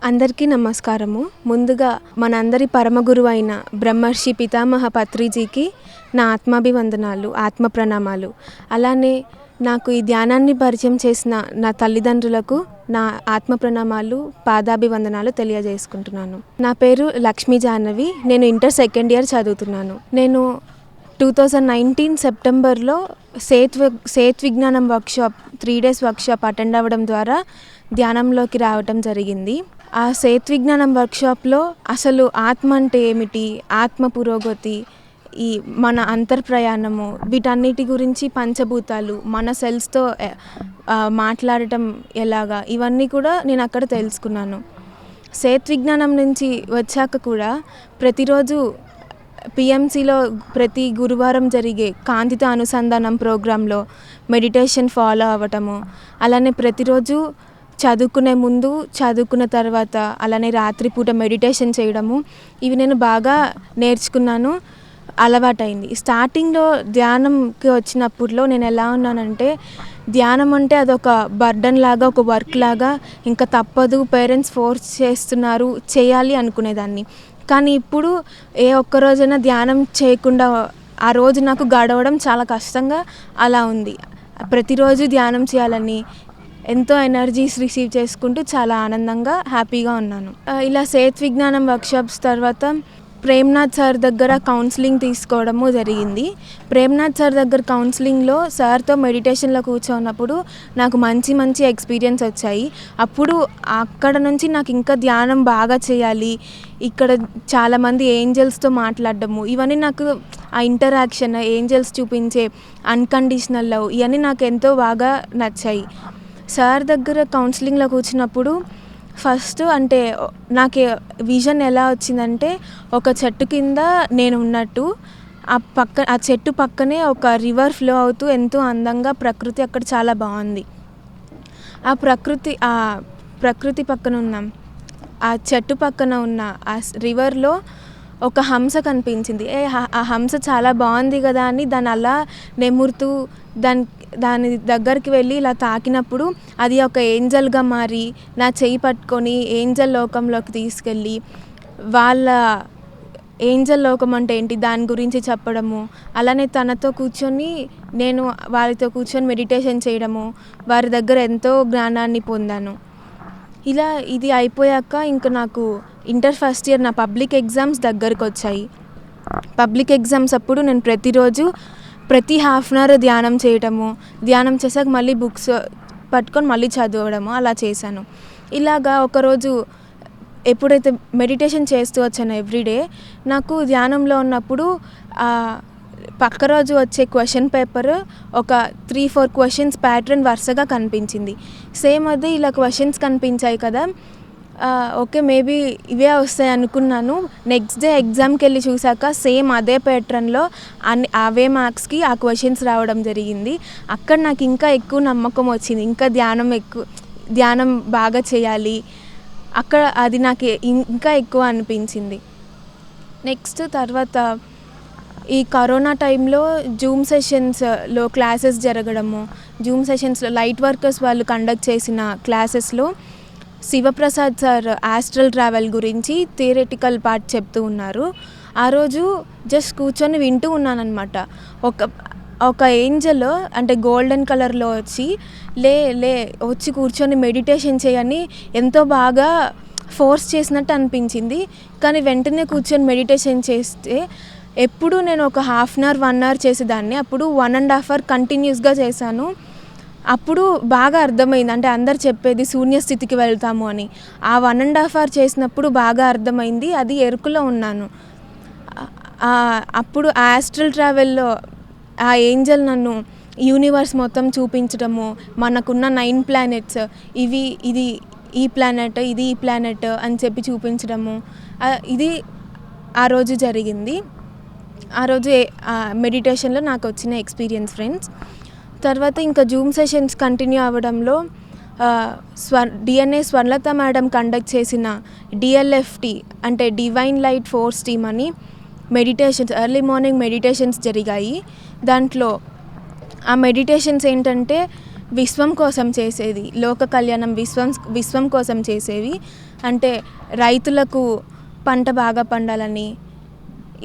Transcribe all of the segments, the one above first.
అందరికీ నమస్కారము. ముందుగా మనందరి పరమ గురువు అయిన బ్రహ్మర్షి పితామహ పత్రిజీకి నా ఆత్మాభివందనాలు, ఆత్మ ప్రణామాలు. అలానే నాకు ఈ ధ్యానాన్ని పరిచయం చేసిన నా తల్లిదండ్రులకు నా ఆత్మ ప్రణామాలు, పాదాభివందనాలు తెలియజేసుకుంటున్నాను. నా పేరు లక్ష్మి జాహ్నవి. నేను ఇంటర్ సెకండ్ ఇయర్ చదువుతున్నాను. నేను 2019 సెప్టెంబర్లో సేత్ విజ్ఞానం వర్క్షాప్ 3 days వర్క్షాప్ అటెండ్ అవ్వడం ద్వారా ధ్యానంలోకి రావటం జరిగింది. ఆ సేత్ విజ్ఞానం వర్క్షాప్లో అసలు ఆత్మ అంటే ఏమిటి, ఆత్మ పురోగతి, ఈ మన అంతర్ప్రయాణము, వీటన్నిటి గురించి, పంచభూతాలు, మన సెల్స్తో మాట్లాడటం ఎలాగా, ఇవన్నీ కూడా నేను అక్కడ తెలుసుకున్నాను. సేత్ విజ్ఞానం నుంచి వచ్చాక కూడా ప్రతిరోజు పిఎంసిలో ప్రతి గురువారం జరిగే కాంతితో అనుసంధానం ప్రోగ్రాంలో మెడిటేషన్ ఫాలో అవ్వటము, అలానే ప్రతిరోజు చదువుకునే ముందు, చదువుకున్న తర్వాత, అలానే రాత్రిపూట మెడిటేషన్ చేయడము, ఇవి నేను బాగా నేర్చుకున్నాను, అలవాటైంది. స్టార్టింగ్లో ధ్యానంకి వచ్చినప్పుడులో నేను ఎలా ఉన్నానంటే, ధ్యానం అంటే అదొక బర్డన్ లాగా, ఒక వర్క్ లాగా, ఇంకా తప్పదు, పేరెంట్స్ ఫోర్స్ చేస్తున్నారు, చేయాలి అనుకునేదాన్ని. కానీ ఇప్పుడు ఏ ఒక్కరోజైనా ధ్యానం చేయకుండా ఆ రోజు నాకు గడవడం చాలా కష్టంగా అలా ఉంది. ప్రతిరోజు ధ్యానం చేయాలని ఎంతో ఎనర్జీస్ రిసీవ్ చేసుకుంటూ చాలా ఆనందంగా, హ్యాపీగా ఉన్నాను. ఇలా సేత్ విజ్ఞానం వర్క్షాప్స్ తర్వాత ప్రేమ్నాథ్ సార్ దగ్గర కౌన్సిలింగ్ తీసుకోవడము జరిగింది. ప్రేమ్నాథ్ సార్ దగ్గర కౌన్సిలింగ్లో సార్తో మెడిటేషన్లో కూర్చున్నప్పుడు నాకు మంచి ఎక్స్పీరియన్స్ వచ్చాయి. అప్పుడు అక్కడ నుంచి నాకు ఇంకా ధ్యానం బాగా చేయాలి, ఇక్కడ చాలామంది ఏంజల్స్తో మాట్లాడడము, ఇవన్నీ నాకు ఆ ఇంటరాక్షన్, ఏంజల్స్ చూపించే అన్కండిషనల్ లవ్, ఇవన్నీ నాకు ఎంతో బాగా నచ్చాయి. సార్ దగ్గర కౌన్సిలింగ్లో కూర్చున్నప్పుడు ఫస్ట్ అంటే నాకు విజన్ ఎలా వచ్చిందంటే, ఒక చెట్టు కింద నేను ఉన్నట్టు, ఆ చెట్టు పక్కనే ఒక రివర్ ఫ్లో అవుతూ ఎంతో అందంగా, ప్రకృతి అక్కడ చాలా బాగుంది. ఆ ప్రకృతి పక్కన ఉన్న ఆ చెట్టు పక్కన ఉన్న ఆ రివర్లో ఒక హంస కనిపించింది. ఆ హంస చాలా బాగుంది కదా అని దాన్ని అలా నెమురుతూ దాని దగ్గరికి వెళ్ళి ఇలా తాకినప్పుడు అది ఒక ఏంజల్గా మారి నా చెయ్యి పట్టుకొని ఏంజల్ లోకంలోకి తీసుకెళ్ళి, వాళ్ళ ఏంజల్ లోకం అంటే ఏంటి దాని గురించి చెప్పడము, అలానే తనతో కూర్చొని నేను వారితో కూర్చొని మెడిటేషన్ చేయడము, వారి దగ్గర ఎంతో జ్ఞానాన్ని పొందాను. ఇలా ఇది అయిపోయాక ఇంకా నాకు ఇంటర్ ఫస్ట్ ఇయర్ నా పబ్లిక్ ఎగ్జామ్స్ దగ్గరకు వచ్చాయి. పబ్లిక్ ఎగ్జామ్స్ అప్పుడు నేను ప్రతి హాఫ్ అన్ అవర్ ధ్యానం చేశాక మళ్ళీ బుక్స్ పట్టుకొని మళ్ళీ చదవడము అలా చేశాను. ఇలాగా ఒకరోజు ఎప్పుడైతే మెడిటేషన్ చేస్తూ వచ్చానో ఎవ్రీడే, నాకు ధ్యానంలో ఉన్నప్పుడు పక్క రోజు వచ్చే క్వశ్చన్ పేపర్ ఒక 3-4 క్వశ్చన్స్ ప్యాటర్న్ వరుసగా కనిపించింది. సేమ్ అదే ఇలా క్వశ్చన్స్ కనిపించాయి కదా, ఓకే మేబీ ఇవే వస్తాయి అనుకున్నాను. నెక్స్ట్ డే ఎగ్జామ్కి వెళ్ళి చూసాక సేమ్ అదే ప్యాటర్న్లో అవే మార్క్స్కి ఆ క్వశ్చన్స్ రావడం జరిగింది. అక్కడ నాకు ఇంకా ఎక్కువ నమ్మకం వచ్చింది, ఇంకా ధ్యానం బాగా చేయాలి, అక్కడ అది నాకు ఇంకా ఎక్కువ అనిపించింది. నెక్స్ట్ తర్వాత ఈ కరోనా టైంలో జూమ్ సెషన్స్లో క్లాసెస్ జరగడము, జూమ్ సెషన్స్లో లైట్ వర్కర్స్ వాళ్ళు కండక్ట్ చేసిన క్లాసెస్లో శివప్రసాద్ సార్ ఆస్ట్రల్ ట్రావెల్ గురించి థియరిటికల్ పార్ట్ చెప్తూ ఉన్నారు. ఆ రోజు జస్ట్ కూర్చొని వింటూ ఉన్నానన్నమాట. ఒక ఏంజల్ అంటే గోల్డెన్ కలర్లో వచ్చి కూర్చొని మెడిటేషన్ చేయని ఎంతో బాగా ఫోర్స్ చేసినట్టు అనిపించింది. కానీ వెంటనే కూర్చొని మెడిటేషన్ చేస్తే, ఎప్పుడు నేను ఒక హాఫ్ అన్ అవర్ 1 hour చేసేదాన్ని, అప్పుడు 1.5 hour కంటిన్యూస్గా చేశాను. అప్పుడు బాగా అర్థమైంది, అంటే అందరు చెప్పేది శూన్యస్థితికి వెళ్తాము అని. ఆ 1.5 hour చేసినప్పుడు బాగా అర్థమైంది, అది ఎరుకలో ఉన్నాను. అప్పుడు ఆస్ట్రల్ ట్రావెల్లో ఆ ఏంజల్ నన్ను యూనివర్స్ మొత్తం చూపించడము, మనకున్న 9 planets, ఇది ఈ ప్లానెట్, ఇది ఈ ప్లానెట్ అని చెప్పి చూపించడము, ఇది ఆ రోజు జరిగింది. ఆ రోజు మెడిటేషన్లో నాకు వచ్చిన ఎక్స్పీరియన్స్ ఫ్రెండ్స్. తర్వాత ఇంకా జూమ్ సెషన్స్ కంటిన్యూ అవ్వడంలో డిఎన్ఏ స్వర్ణలత మేడం కండక్ట్ చేసిన డిఎల్ఎఫ్టీ అంటే డివైన్ లైట్ ఫోర్స్ టీమ్ అని మెడిటేషన్స్, ఎర్లీ మార్నింగ్ మెడిటేషన్స్ జరిగాయి. దాంట్లో ఆ మెడిటేషన్స్ ఏంటంటే విశ్వం కోసం చేసేది, లోక కళ్యాణం విశ్వం కోసం చేసేవి. అంటే రైతులకు పంట బాగా పండాలని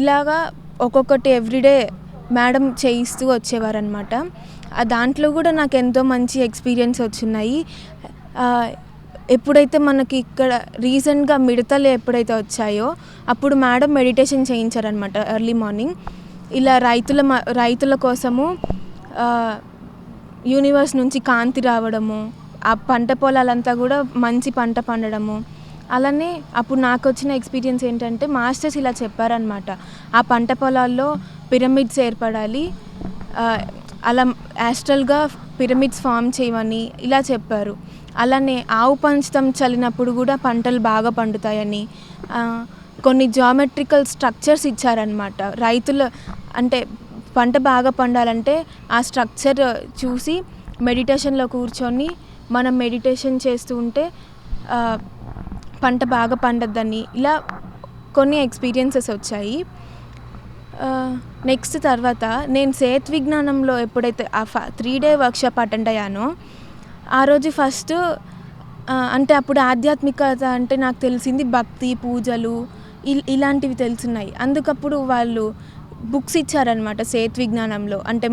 ఇలాగా ఒక్కొక్కటి ఎవ్రీడే మేడం చేయిస్తూ వచ్చేవారనమాట. దాంట్లో కూడా నాకు ఎంతో మంచి ఎక్స్పీరియన్స్ వచ్చినాయి. ఎప్పుడైతే మనకి ఇక్కడ రీసెంట్గా మిడతలు ఎప్పుడైతే వచ్చాయో అప్పుడు మేడం మెడిటేషన్ చేయించారనమాట ఎర్లీ మార్నింగ్. ఇలా రైతుల కోసము యూనివర్స్ నుంచి కాంతి రావడము, ఆ పంట పొలాలంతా కూడా మంచి పంట పండడము. అలానే అప్పుడు నాకు వచ్చిన ఎక్స్పీరియన్స్ ఏంటంటే మాస్టర్స్ ఇలా చెప్పారనమాట, ఆ పంట పొలాల్లో పిరమిడ్స్ ఏర్పడాలి, అలా యాస్ట్రల్గా పిరమిడ్స్ ఫామ్ చేయమని ఇలా చెప్పారు. అలానే ఆవు పంచతం చల్లినప్పుడు కూడా పంటలు బాగా పండుతాయని, కొన్ని జామెట్రికల్ స్ట్రక్చర్స్ ఇచ్చారనమాట. రైతులు అంటే పంట బాగా పండాలంటే ఆ స్ట్రక్చర్ చూసి మెడిటేషన్లో కూర్చొని మనం మెడిటేషన్ చేస్తూ ఉంటే పంట బాగా పండద్దని ఇలా కొన్ని ఎక్స్పీరియన్సెస్ వచ్చాయి. నెక్స్ట్ తర్వాత నేను సేత్ విజ్ఞానంలో ఎప్పుడైతే ఆ 3 day వర్క్షాప్ అటెండ్ అయ్యానో ఆ రోజు ఫస్ట్ అంటే అప్పుడు ఆధ్యాత్మికత అంటే నాకు తెలిసింది భక్తి, పూజలు ఇలాంటివి తెలుసున్నాయి. అందుకప్పుడు వాళ్ళు బుక్స్ ఇచ్చారనమాట సేత్ విజ్ఞానంలో. అంటే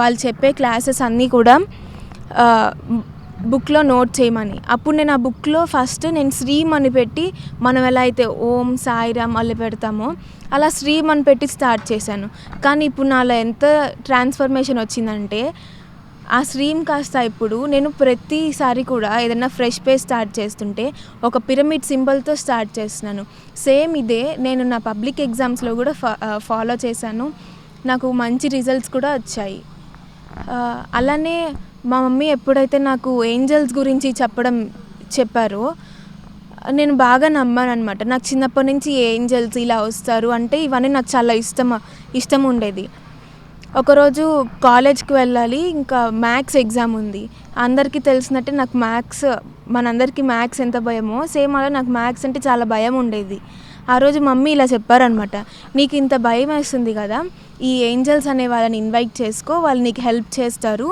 వాళ్ళు చెప్పే క్లాసెస్ అన్నీ కూడా బుక్లో నోట్ చేయమని. అప్పుడు నేను ఆ బుక్లో ఫస్ట్ నేను శ్రీం అని పెట్టి, మనం ఎలా అయితే ఓం సాయిరామ్ అలా పెడతామో అలా శ్రీం అని పెట్టి స్టార్ట్ చేశాను. కానీ ఇప్పుడు నాలో ఎంత ట్రాన్స్ఫర్మేషన్ వచ్చిందంటే ఆ శ్రీం కాస్త ఇప్పుడు నేను ప్రతిసారి కూడా ఏదైనా ఫ్రెష్ పేజ్ స్టార్ట్ చేస్తుంటే ఒక పిరమిడ్ సింబల్తో స్టార్ట్ చేస్తున్నాను. సేమ్ ఇదే నేను నా పబ్లిక్ ఎగ్జామ్స్లో కూడా ఫాలో చేశాను. నాకు మంచి రిజల్ట్స్ కూడా వచ్చాయి. అలానే మా మమ్మీ ఎప్పుడైతే నాకు ఏంజల్స్ గురించి చెప్పారో నేను బాగా నమ్మాను అనమాట. నాకు చిన్నప్పటి నుంచి ఏంజల్స్ ఇలా వస్తారు అంటే ఇవన్నీ నాకు చాలా ఇష్టం ఉండేది. ఒకరోజు కాలేజ్కి వెళ్ళాలి, ఇంకా మ్యాథ్స్ ఎగ్జామ్ ఉంది. అందరికీ తెలిసినట్టే నాకు మనందరికీ మ్యాథ్స్ ఎంత భయమో సేమ్ అలా నాకు మ్యాథ్స్ అంటే చాలా భయం ఉండేది. ఆ రోజు మమ్మీ ఇలా చెప్పారనమాట, నీకు ఇంత భయం వేస్తుంది కదా, ఈ ఏంజల్స్ అనే వాళ్ళని ఇన్వైట్ చేసుకో, వాళ్ళు నీకు హెల్ప్ చేస్తారు,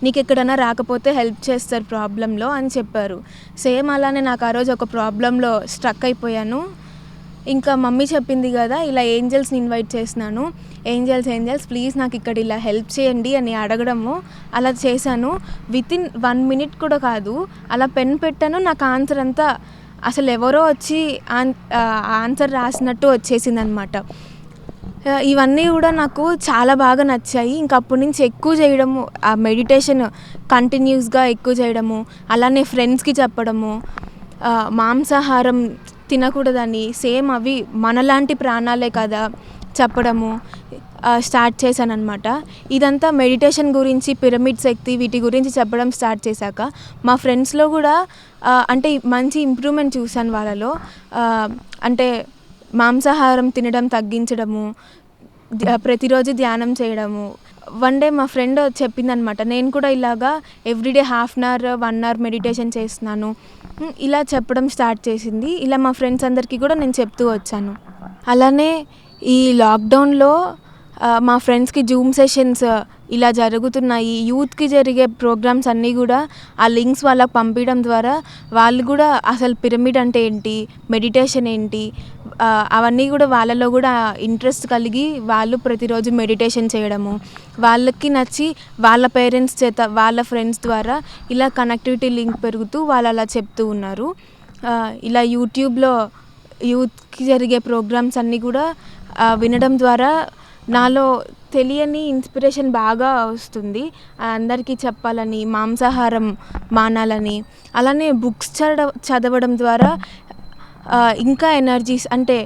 నీకు ఎక్కడైనా రాకపోతే హెల్ప్ చేస్తారు ప్రాబ్లంలో అని చెప్పారు. సేమ్ అలానే నాకు ఆ రోజు ఒక ప్రాబ్లంలో స్ట్రక్ అయిపోయాను. ఇంకా మమ్మీ చెప్పింది కదా ఇలా ఏంజల్స్ని ఇన్వైట్ చేసినాను, ఏంజల్స్ ప్లీజ్ నాకు ఇక్కడ ఇలా హెల్ప్ చేయండి అని అడగడము అలా చేశాను. వితిన్ 1 minute కూడా కాదు, అలా పెన్ పెట్టాను, నాకు ఆన్సర్ అంతా అసలు ఎవరో వచ్చి ఆన్సర్ రాసినట్టు వచ్చేసింది అనమాట. ఇవన్నీ కూడా నాకు చాలా బాగా నచ్చాయి. ఇంకా అప్పటి నుంచి ఎక్కువ చేయడము, ఆ మెడిటేషన్ కంటిన్యూస్గా ఎక్కువ చేయడము, అలానే ఫ్రెండ్స్కి చెప్పడము, మాంసాహారం తినకూడదని, సేమ్ అవి మనలాంటి ప్రాణాలే కదా చెప్పడము స్టార్ట్ చేశాను అనమాట. ఇదంతా మెడిటేషన్ గురించి, పిరమిడ్ శక్తి వీటి గురించి చెప్పడం స్టార్ట్ చేశాక మా ఫ్రెండ్స్లో కూడా అంటే మంచి ఇంప్రూవ్మెంట్ చూశాను వాళ్ళలో. అంటే మాంసాహారం తినడం తగ్గించడము, ప్రతిరోజు ధ్యానం చేయడము. వన్ డే మా ఫ్రెండ్ చెప్పిందనమాట, నేను కూడా ఇలాగా ఎవ్రీడే 1/2 hour 1 hour మెడిటేషన్ చేస్తున్నాను ఇలా చెప్పడం స్టార్ట్ చేసింది. ఇలా మా ఫ్రెండ్స్ అందరికీ కూడా నేను చెప్తూ వచ్చాను. అలానే ఈ లాక్డౌన్లో మా ఫ్రెండ్స్కి జూమ్ సెషన్స్ ఇలా జరుగుతున్నాయి. యూత్కి జరిగే ప్రోగ్రామ్స్ అన్నీ కూడా ఆ లింక్స్ వాళ్ళకి పంపించడం ద్వారా వాళ్ళు కూడా అసలు పిరమిడ్ అంటే ఏంటి, మెడిటేషన్ ఏంటి, అవన్నీ కూడా వాళ్ళలో కూడా ఇంట్రెస్ట్ కలిగి వాళ్ళు ప్రతిరోజు మెడిటేషన్ చేయడము, వాళ్ళకి నచ్చి వాళ్ళ పేరెంట్స్ చేత, వాళ్ళ ఫ్రెండ్స్ ద్వారా ఇలా కనెక్టివిటీ లింక్ పెరుగుతూ వాళ్ళు అలా చెప్తూ ఉన్నారు. ఇలా యూట్యూబ్లో యూత్కి జరిగే ప్రోగ్రామ్స్ అన్నీ కూడా వినడం ద్వారా నాలో తెలియని ఇన్స్పిరేషన్ బాగా వస్తుంది. అందరికీ చెప్పాలని, మాంసాహారం మానాలని. అలానే బుక్స్ చదవడం ద్వారా ఇంకా ఎనర్జీస్, అంటే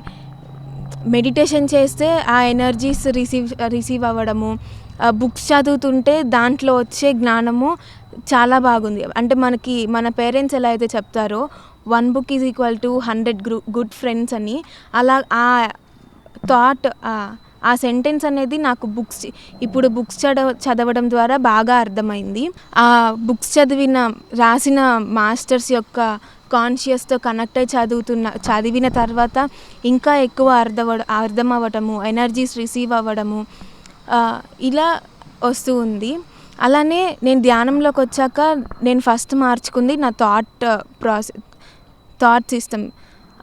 మెడిటేషన్ చేస్తే ఆ ఎనర్జీస్ రిసీవ్ అవ్వడము, బుక్స్ చదువుతుంటే దాంట్లో వచ్చే జ్ఞానము చాలా బాగుంది. అంటే మన పేరెంట్స్ ఎలా అయితే చెప్తారో 1 book is equal to 100 good friends అని, అలా ఆ థాట్, ఆ సెంటెన్స్ అనేది నాకు ఇప్పుడు బుక్స్ చదవడం ద్వారా బాగా అర్థమైంది. ఆ బుక్స్ రాసిన మాస్టర్స్ యొక్క కాన్షియస్తో కనెక్ట్ అయి చదివిన తర్వాత ఇంకా ఎక్కువ అర్థం అవ్వటము, ఎనర్జీస్ రిసీవ్ అవ్వడము ఇలా వస్తూ ఉంది. అలానే నేను ధ్యానంలోకి వచ్చాక నేను ఫస్ట్ మార్చుకుంది నా థాట్ సిస్టమ్.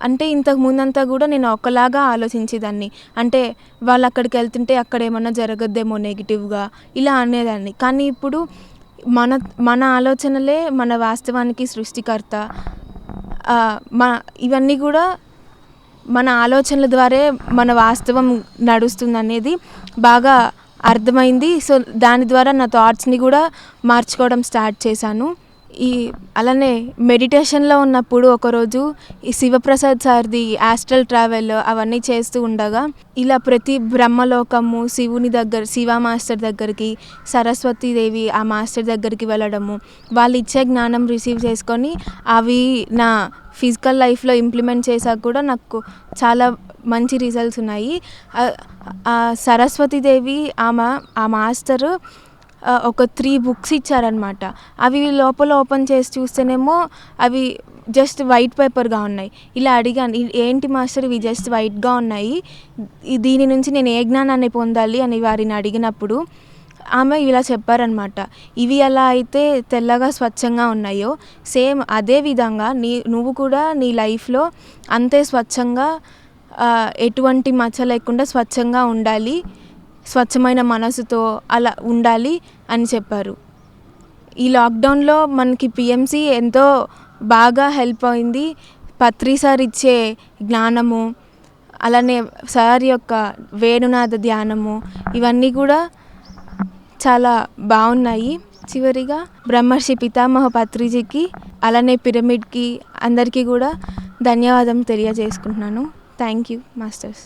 అంటే ఇంతకు ముందంతా కూడా నేను ఒకలాగా ఆలోచించేదాన్ని. అంటే వాళ్ళు అక్కడికి వెళ్తుంటే అక్కడ ఏమన్నా జరగద్దేమో నెగిటివ్గా ఇలా అనేదాన్ని. కానీ ఇప్పుడు మన ఆలోచనలే మన వాస్తవానికి సృష్టికర్త. ఇవన్నీ కూడా మన ఆలోచనల ద్వారే మన వాస్తవం నడుస్తుందనేది బాగా అర్థమైంది. సో దాని ద్వారా నా థాట్స్ని కూడా మార్చుకోవడం స్టార్ట్ చేశాను. అలానే మెడిటేషన్లో ఉన్నప్పుడు ఒకరోజు ఈ శివప్రసాద్ సార్ది ఆస్ట్రల్ ట్రావెల్ అవన్నీ చేస్తూ ఉండగా ఇలా ప్రతి బ్రహ్మలోకము శివ మాస్టర్ దగ్గరికి, సరస్వతీదేవి ఆ మాస్టర్ దగ్గరికి వెళ్ళడము, వాళ్ళు ఇచ్చే జ్ఞానం రిసీవ్ చేసుకొని అవి నా ఫిజికల్ లైఫ్లో ఇంప్లిమెంట్ చేశాక కూడా నాకు చాలా మంచి రిజల్ట్స్ ఉన్నాయి. సరస్వతీదేవి ఆ మాస్టరు ఒక 3 బుక్స్ ఇచ్చారనమాట. అవి లోపల ఓపెన్ చేసి చూస్తేనేమో అవి జస్ట్ వైట్ పేపర్గా ఉన్నాయి. ఇలా అడిగాను, ఏంటి మాస్టర్ ఇవి జస్ట్ వైట్గా ఉన్నాయి, దీని నుంచి నేను ఏ జ్ఞానాన్ని పొందాలి అని వారిని అడిగినప్పుడు ఆమె ఇలా చెప్పారనమాట. ఇవి ఎలా అయితే తెల్లగా స్వచ్ఛంగా ఉన్నాయో సేమ్ అదే విధంగా నువ్వు కూడా నీ లైఫ్లో అంతే స్వచ్ఛంగా ఎటువంటి మచ్చ లేకుండా స్వచ్ఛంగా ఉండాలి, స్వచ్ఛమైన మనసుతో అలా ఉండాలి అని చెప్పారు. ఈ లాక్డౌన్లో మనకి పిఎంసి ఎంతో బాగా హెల్ప్ అయింది. పత్రి సార్ ఇచ్చే జ్ఞానము, అలానే సార్ యొక్క వేణునాద ధ్యానము ఇవన్నీ కూడా చాలా బాగున్నాయి. చివరిగా బ్రహ్మర్షి పితామహ పత్రిజీకి అలానే పిరమిడ్కి అందరికీ కూడా ధన్యవాదం తెలియజేసుకుంటున్నాను. Thank you masters.